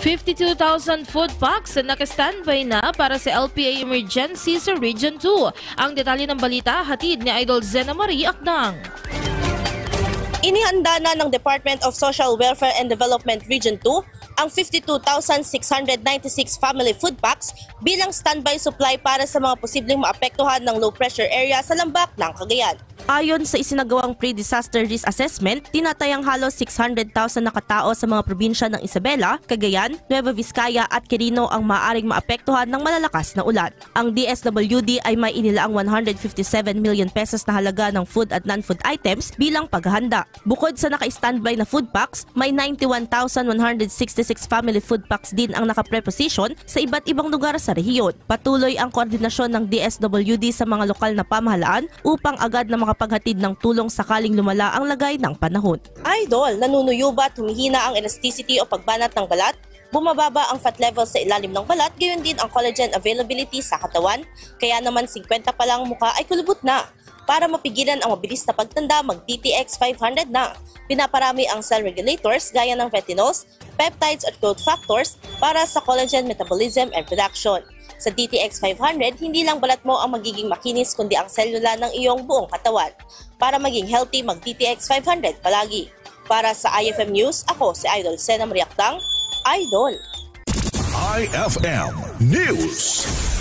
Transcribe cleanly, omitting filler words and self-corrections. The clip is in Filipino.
52,000 food packs na naka-standby na para sa LPA emergency sa Region 2. Ang detalye ng balita hatid ni Idol Zena Marie Akdang. Inihanda na ng Department of Social Welfare and Development Region 2 ang 52,696 family food packs bilang standby supply para sa mga posibleng maapektuhan ng low pressure area sa lambak ng Cagayan. Ayon sa isinagawang pre-disaster risk assessment, tinatayang halos 600,000 na katao sa mga probinsya ng Isabela, Cagayan, Nueva Vizcaya at Quirino ang maaaring maapektuhan ng malalakas na ulan. Ang DSWD ay may inilaang 157 million pesos na halaga ng food at non-food items bilang paghahanda. Bukod sa naka-standby na food packs, may 91,166 family food packs din ang nakapreposition sa iba't ibang lugar sa rehiyon. Patuloy ang koordinasyon ng DSWD sa mga lokal na pamahalaan upang agad na makapaghatid ng tulong sakaling lumala ang lagay ng panahon. Idol, nanunuyo ba at humihina ang elasticity o pagbanat ng balat? Bumababa ang fat level sa ilalim ng balat, gayon din ang collagen availability sa katawan. Kaya naman 50 pa lang ang mukha ay kulubot na. Para mapigilan ang mabilis na pagtanda, mag-DTX 500 na. Pinaparami ang cell regulators gaya ng retinols, peptides at growth factors para sa collagen metabolism and production. Sa DTX 500, hindi lang balat mo ang magiging makinis kundi ang selula ng iyong buong katawan. Para maging healthy, mag-DTX 500 palagi. Para sa IFM News, ako si Idol Zena Marie Akdang, Idol. IFM News.